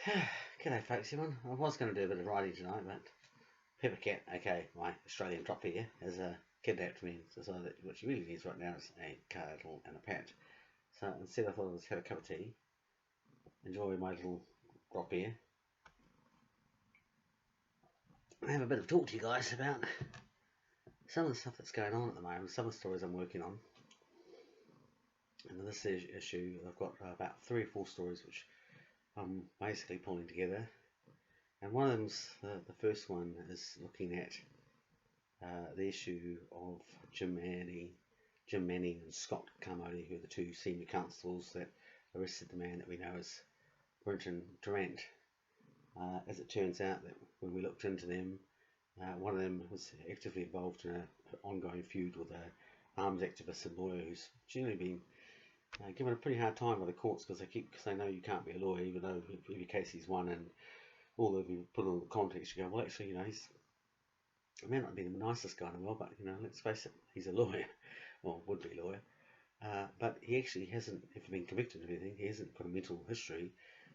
G'day folks, everyone. I was going to do a bit of writing tonight, but Peppercat, okay, my Australian drop here, has kidnapped me, so that what she really needs right now is a cuddle and a pat. So instead I thought I'd just have a cup of tea, enjoy my little drop here, and have a bit of talk to you guys about some of the stuff that's going on at the moment, some of the stories I'm working on. And in this issue, I've got about 3 or 4 stories which I'm basically pulling together. And one of them's, the first one is looking at the issue of Jim Manning and Scott Carmody, who are the 2 senior constables that arrested the man that we know as Brenton Tarrant. As it turns out, that when we looked into them, one of them was actively involved in an ongoing feud with an arms activist and lawyer who's generally been given a pretty hard time by the courts because they know you can't be a lawyer, even though every case he's won, and all of you put on the context, you go, well, actually, he may not be the nicest guy in the world, but let's face it, he's a lawyer, or would be a lawyer. But he actually hasn't ever been convicted of anything. He hasn't got a mental history,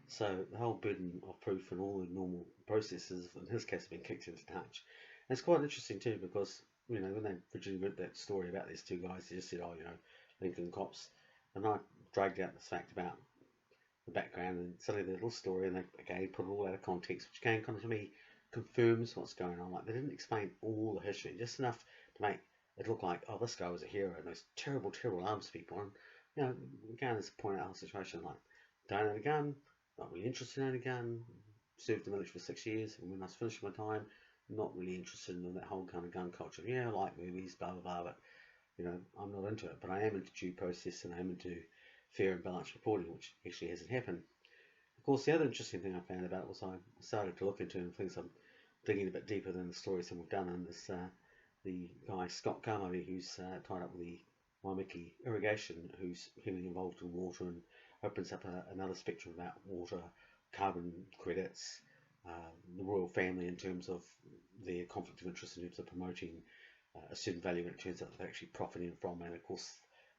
so the whole burden of proof and all the normal processes in his case have been kicked into touch. And it's quite interesting too, because when they originally read that story about these 2 guys, they just said, Lincoln cops, and I dragged out this fact about the background, and suddenly the little story, and they again put it all out of context, which again kind of to me confirms what's going on. Like, they didn't explain all the history, just enough to make it look like, oh, this guy was a hero and those terrible arms people. And again, let's point out the whole situation, like, don't own a gun, not really interested in a gun, served the military for 6 years, and when I was finishing my time, not really interested in that whole kind of gun culture. I like movies, blah blah blah, but I'm not into it. But I am into due process, and I am into fair and balanced reporting, which actually hasn't happened. Of course, the other interesting thing I found about it was I started to look into, and things I'm digging a bit deeper than the stories that we've done, and this the guy Scott Carmody, who's tied up with the Waimiki irrigation, who's heavily involved in water and opens up another spectrum about water, carbon credits, the royal family in terms of their conflict of interest in terms of promoting a certain value, and it turns out that they're actually profiting from, and of course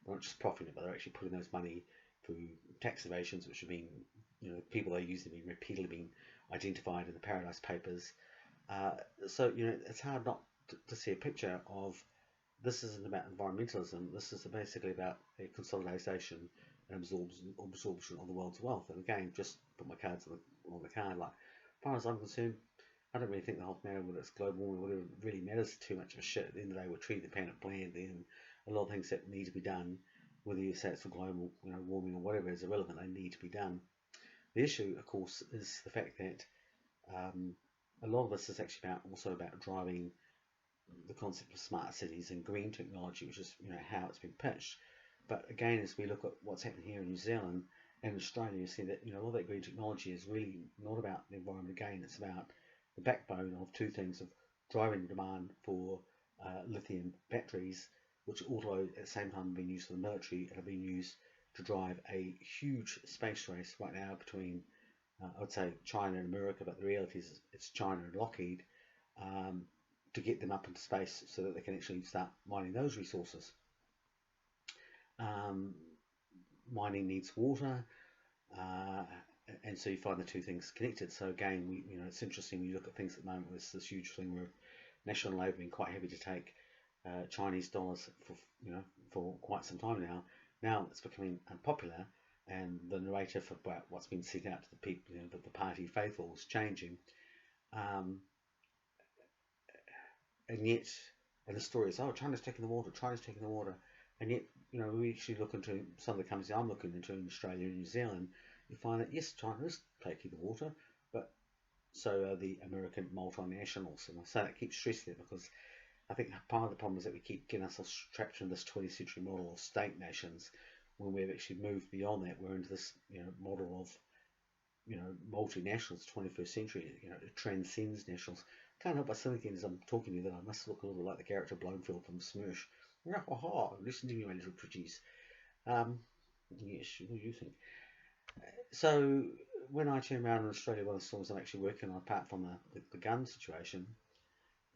they're not just profiting, but they're actually putting those money through tax evasions, which have been, people they use have been repeatedly been identified in the Paradise Papers. So it's hard not to see a picture of this isn't about environmentalism. This is basically about a consolidation and absorption of the world's wealth. And again, just put my cards on the card. Like, as far as I'm concerned, I don't really think the whole matter whether it's global warming, whatever, really matters too much of a shit. At the end of the day, we're treating the planet blandly, and a lot of things that need to be done, whether you say it's for global warming or whatever, is irrelevant. They need to be done. The issue, of course, is the fact that a lot of this is actually also about driving the concept of smart cities and green technology, which is how it's been pitched. But again, as we look at what's happening here in New Zealand and Australia, you see that a lot of that green technology is really not about the environment. Again, it's about the backbone of 2 things: of driving demand for lithium batteries, which although at the same time have been used for the military and have been used to drive a huge space race right now between I would say China and America, but the reality is it's China and Lockheed, to get them up into space so that they can actually start mining those resources. Mining needs water, and so you find the 2 things connected. So again, it's interesting when you look at things at the moment. There's this huge thing where National Labour have been quite happy to take Chinese dollars for quite some time now. Now it's becoming unpopular, and the narrative about what's been sent out to the people, the party faithful, is changing. And the story is, China's taking the water, and yet, we actually look into some of the companies I'm looking into in Australia and New Zealand, you find that yes, China is taking the water, but so are the American multinationals. And I say that, keep stressing it, because I think part of the problem is that we keep getting ourselves trapped in this 20th century model of state nations, when we've actually moved beyond that. We're into this model of multinationals, 21st century. It transcends nationals. Can't help but thinking as I'm talking to you that I must look a little like the character Blomfield from Smirsh. Listen to me, my little pretties. Yes, what do you think? So when I turn around in Australia, one of the stories I'm actually working on, apart from the gun situation,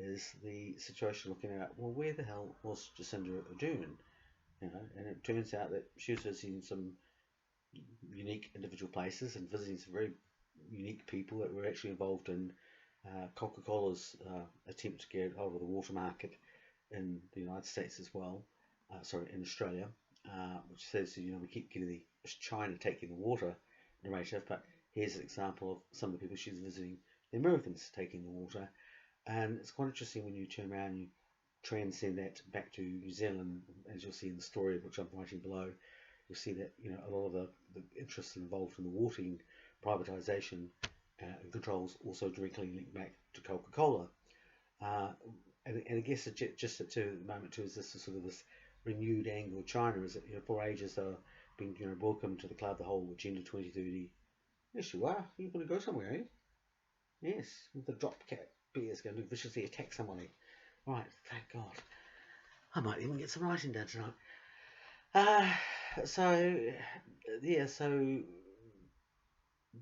is the situation looking at, well, where the hell was Jacinda Adern? And it turns out that she was visiting some unique individual places and visiting some very unique people that were actually involved in Coca Cola's attempt to get hold of the water market in the United States as well. Sorry, in Australia, which says we keep getting China taking the water narrative, but here's an example of some of the people she's visiting, the Americans taking the water, and it's quite interesting when you turn around and you transcend that back to New Zealand, as you'll see in the story which I'm writing below. You'll see that a lot of the interests involved in the watering privatisation and controls also directly link back to Coca-Cola. And I guess just at the moment too is this sort of this renewed angle of China is that for ages they're being welcome to the club, the whole Agenda 2030. Yes, you are. You're going to go somewhere, eh? Yes, with the drop cat bears going to viciously attack somebody. Right, thank God. I might even get some writing done tonight. So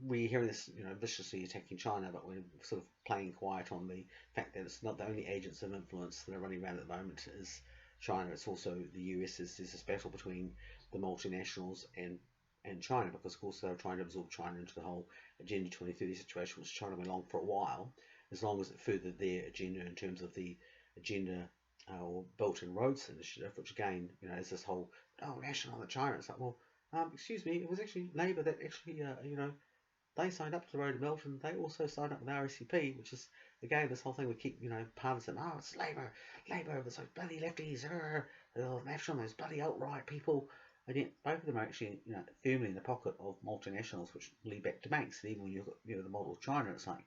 we're hearing this, viciously attacking China, but we're sort of playing quiet on the fact that it's not the only agents of influence that are running around at the moment is China. It's also the US. There's this battle between the multinationals and China, because of course they're trying to absorb China into the whole Agenda 2030 situation, which China went along for a while, as long as it furthered their agenda in terms of the agenda or Belt and Roads Initiative, which again, is this whole national China. It's like, well, excuse me, it was actually Labour that actually, they signed up to the Road and Belt, and they also signed up with RSCP, which is again this whole thing we keep, partisan. Oh, it's Labour, those bloody lefties, national, those bloody alt-right people. And yet both of them are actually, firmly in the pocket of multinationals, which lead back to banks. And even when you look at, the model of China, it's like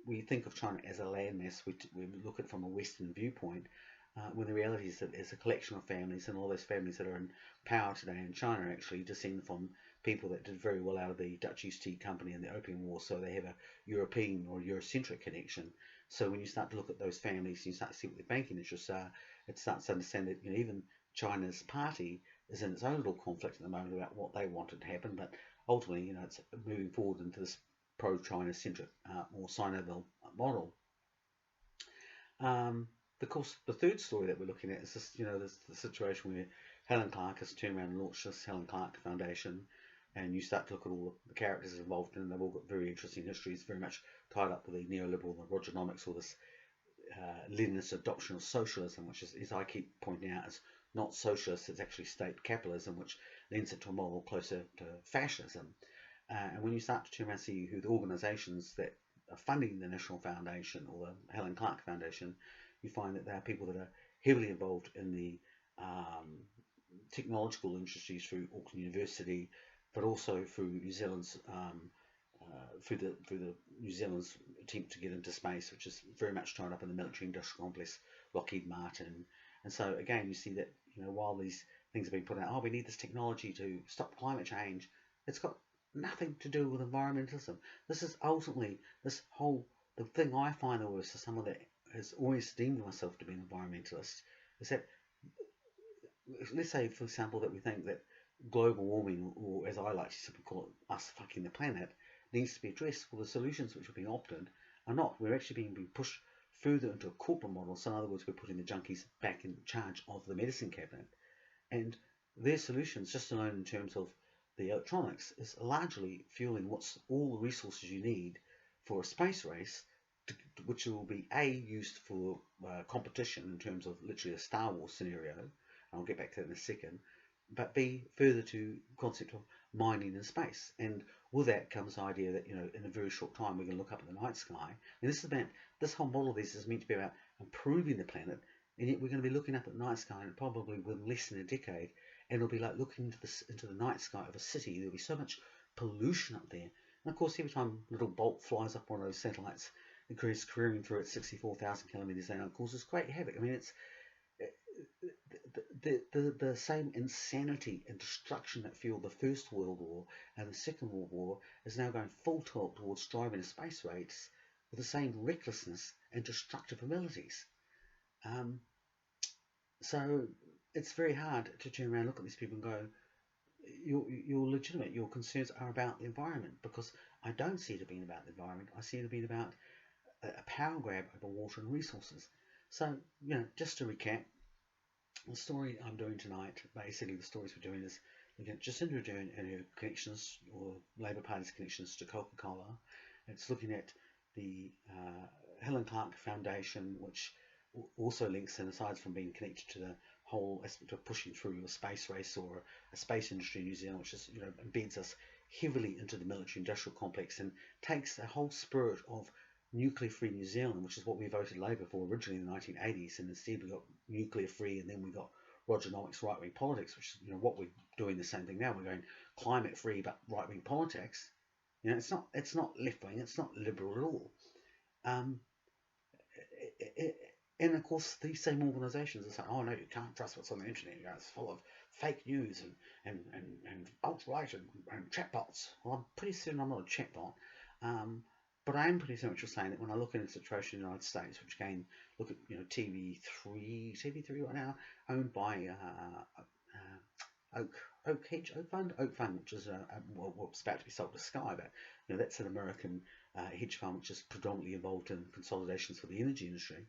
we think of China as a landmass. We look at it from a Western viewpoint, when the reality is that it's a collection of families, and all those families that are in power today in China actually descend from people that did very well out of the Dutch East Tea Company and the Opium War, so they have a European or Eurocentric connection. So when you start to look at those families, you start to see what their banking interests are. It starts to understand that even China's party is in its own little conflict at the moment about what they wanted to happen, but ultimately, it's moving forward into this pro-China centric, more Sino-Ville model. Of course, the third story that we're looking at is this, this the situation where Helen Clark has turned around and launched this Helen Clark Foundation, and you start to look at all the characters involved in it, and they've all got very interesting histories, very much tied up with the neoliberal, the Rogernomics, or this Leninist adoption of socialism, which is, as I keep pointing out, is not socialist, it's actually state capitalism, which lends it to a model closer to fascism. And when you start to turn around and see who the organisations that are funding the National Foundation or the Helen Clark Foundation, you find that there are people that are heavily involved in the technological industries through Auckland University, but also through New Zealand's through the New Zealand's attempt to get into space, which is very much tied up in the military industrial complex, Lockheed Martin. And so again, you see that while these things are being put out, we need this technology to stop climate change, it's got nothing to do with environmentalism. This is ultimately the thing I find the worst as someone that has always deemed myself to be an environmentalist, is that, let's say for example that we think that global warming, or as I like to simply call it, us fucking the planet, needs to be addressed. Well, the solutions which have been opted are not. We're actually being pushed further into a corporate model. So in other words, we're putting the junkies back in charge of the medicine cabinet, and their solutions, just alone in terms of the electronics, is largely fueling what's all the resources you need for a space race, which will be used for competition in terms of literally a Star Wars scenario. I'll get back to that in a second. But B, further to concept of mining in space. And with that comes the idea that, in a very short time we're going to look up at the night sky. And this whole model of this is meant to be about improving the planet, and yet we're going to be looking up at the night sky and probably within less than a decade, and it'll be like looking into the night sky of a city. There'll be so much pollution up there. And of course, every time a little bolt flies up one of those satellites, it goes careering through at 64,000 kilometers an hour, it causes great havoc. I mean, it's the same insanity and destruction that fueled the First World War and the Second World War is now going full tilt towards driving a space race with the same recklessness and destructive abilities. So it's very hard to turn around and look at these people and go, you're legitimate, your concerns are about the environment, because I don't see it being about the environment. I see it being about a power grab over water and resources. So, just to recap, the story I'm doing tonight, basically the stories we're doing is looking at Jacinda Adern and her connections, or Labour Party's connections to Coca Cola. It's looking at the Helen Clark Foundation, which also links in, aside from being connected to the whole aspect of pushing through a space race or a space industry in New Zealand, which is, embeds us heavily into the military-industrial complex and takes the whole spirit of nuclear-free New Zealand, which is what we voted Labour for originally in the 1980s, and instead we got nuclear-free, and then we got Rogernomics, right-wing politics, which is what we're doing the same thing now. We're going climate-free but right-wing politics. It's not left-wing, it's not liberal at all. And of course, these same organisations are saying, "Oh no, you can't trust what's on the internet. It's full of fake news and alt-right and chatbots." Well, I'm pretty certain I'm not a chatbot, but I am pretty certain what you're saying, that when I look at the situation in the United States, which again, look at TV3 right now, owned by Oak Fund, which is what's about to be sold to Sky, but that's an American hedge fund which is predominantly involved in consolidations for the energy industry.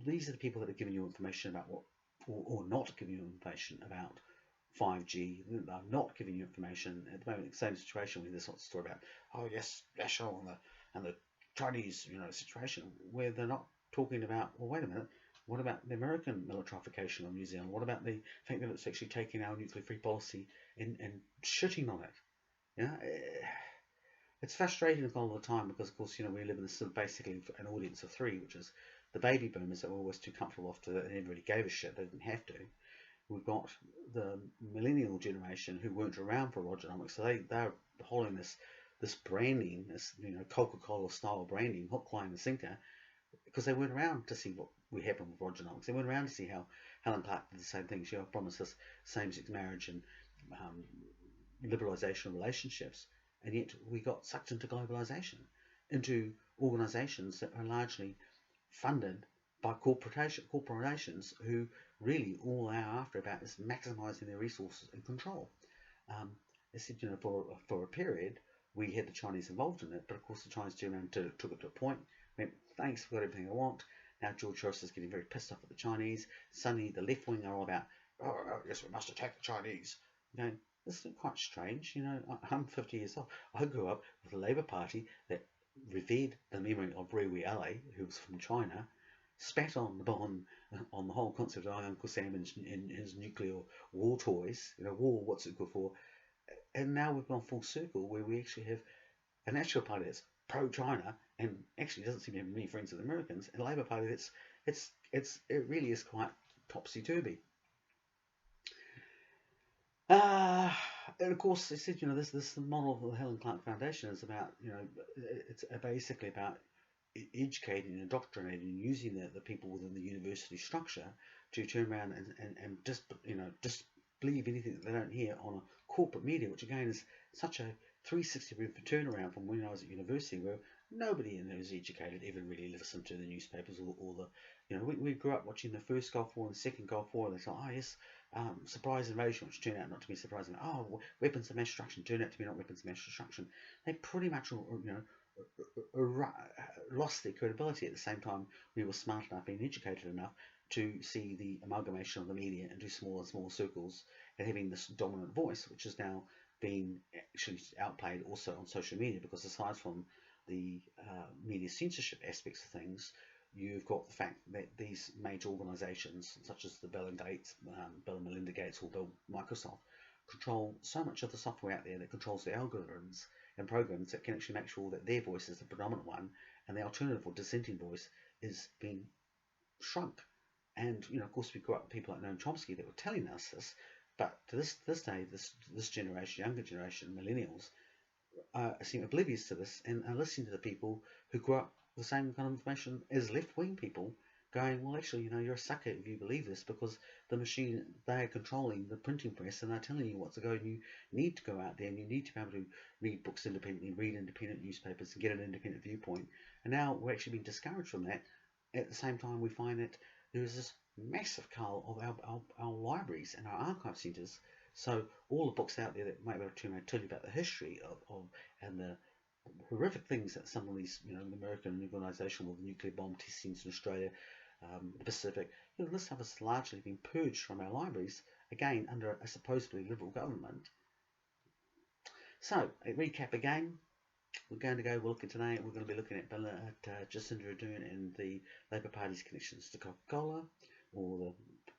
These are the people that are giving you information about what, or not giving you information about 5G. They're not giving you information at the moment. The same situation with this sort of story about, oh yes, national and the Chinese, situation, where they're not talking about, well, wait a minute, what about the American militarification of New Zealand? What about the fact that it's actually taking our nuclear-free policy and shitting on it? It's frustrating all the time because, of course, we live in this basically an audience of three, which is the baby boomers that were always too comfortable after that and never really gave a shit. They didn't have to. We've got the millennial generation who weren't around for Rogernomics, so they're holding this branding, this Coca Cola style branding, hook, line, and sinker, because they weren't around to see what would happen with Rogernomics. They weren't around to see how Helen Clark did the same thing. She promised us same-sex marriage and liberalisation of relationships, and yet we got sucked into globalisation, into organisations that are largely funded by corporations who really all they are after about is maximising their resources and control. They said, for a period we had the Chinese involved in it, but of course the Chinese turned around and took it to a point. Went, thanks, we've got everything I want. Now George Soros is getting very pissed off at the Chinese. Suddenly the left wing are all about, oh yes, we must attack the Chinese. This is quite strange. I'm 50 years old. I grew up with a Labour Party that revered the memory of Rewi Ali, who was from China, spat on the whole concept of Uncle Sam and his nuclear war toys. War, what's it good for? And now we've gone full circle where we actually have a National Party that's pro-China and actually doesn't seem to have many friends with Americans, and a Labour Party that's it really is quite topsy-turvy. And of course, they said, this model of the Helen Clark Foundation is about, it's basically about educating and indoctrinating, using the people within the university structure to turn around and just believe anything that they don't hear on a corporate media, which again is such a 360 turnaround from when I was at university, where nobody who was educated even really listened to the newspapers or the, we grew up watching the first Gulf War and the second Gulf War, and they thought, oh yes, surprise invasion, which turned out not to be surprising. Oh, weapons of mass destruction turned out to be not weapons of mass destruction. They pretty much, lost their credibility. At the same time, we were smart enough and educated enough to see the amalgamation of the media into smaller and smaller circles and having this dominant voice, which is now being actually outplayed also on social media, because aside from the media censorship aspects of things, you've got the fact that these major organisations, such as the Bill and Melinda Gates or Bill Microsoft, control so much of the software out there that controls the algorithms and programs that can actually make sure that their voice is the predominant one, and the alternative or dissenting voice is being shrunk. And of course, we grew up with people like Noam Chomsky that were telling us this, but to this day, this generation, younger generation, millennials, seem oblivious to this and are listening to the people who grew up with the same kind of information as left-wing people, going, well, actually, you're a sucker if you believe this, because the machine, they are controlling the printing press and they're telling you what to go, and you need to go out there and you need to be able to read books independently, read independent newspapers and get an independent viewpoint. And now we're actually being discouraged from that. At the same time, we find that there's this massive cull of our libraries and our archive centres. So all the books out there that might be able to tell you about the history of and the horrific things that some of these, the American organisation with nuclear bomb testings in Australia, the Pacific, this stuff has largely been purged from our libraries. again under a supposedly liberal government. So, a recap again. We're going to go looking tonight. We're going to be looking at Jacinda Adern and the Labour Party's connections to Coca-Cola, or the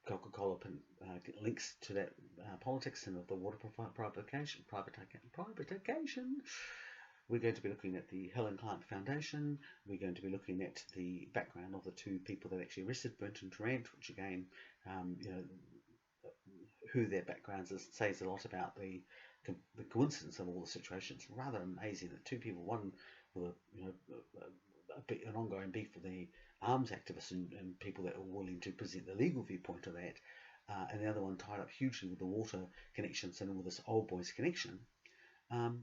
Coca-Cola links to that politics and of the water privatisation. We're going to be looking at the Helen Clark Foundation. We're going to be looking at the background of the two people that actually arrested Brenton Tarrant, which again, who their backgrounds is, says a lot about the coincidence of all the situations. Rather amazing that two people, one with an ongoing beef with the arms activists and people that are willing to present the legal viewpoint of that, and the other one tied up hugely with the water connections and all this old boys connection,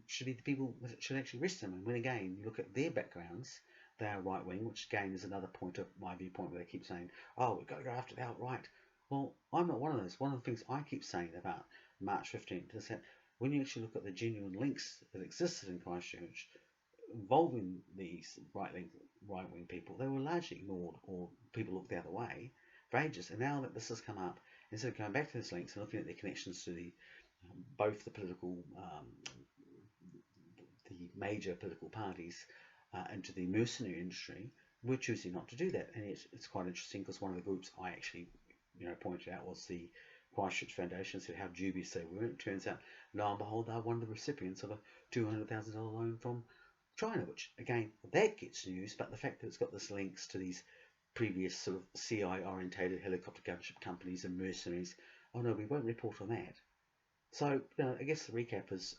should be the people that should actually arrest them. And when again you look at their backgrounds, they are right wing, which again is another point of my viewpoint where they keep saying, oh, we've got to go after the outright. Well, I'm not one of those. One of the things I keep saying about March 15th is that when you actually look at the genuine links that existed in Christchurch involving these right-wing people, they were largely ignored, or people looked the other way for ages. And now that this has come up, instead of going back to these links and looking at their connections to the both the political, the major political parties, and to the mercenary industry, we're choosing not to do that. And it's quite interesting because one of the groups I actually pointed out was the Christchurch Foundation, said how dubious they were. It turns out, lo and behold, they're one of the recipients of a $200,000 loan from China, which again, that gets news, but the fact that it's got this links to these previous sort of CI-orientated helicopter gunship companies and mercenaries, oh no, we won't report on that. So, I guess the recap is,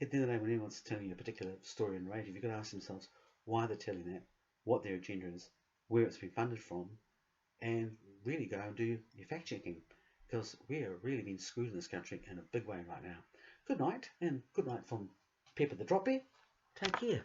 at the end of the day, when anyone's telling you a particular story and narrative, you've got to ask themselves why they're telling that, what their agenda is, where it's been funded from, and really go and do your fact checking, because we are really being screwed in this country in a big way right now. Good night, and good night from Pepper the Drop Bear. Take care.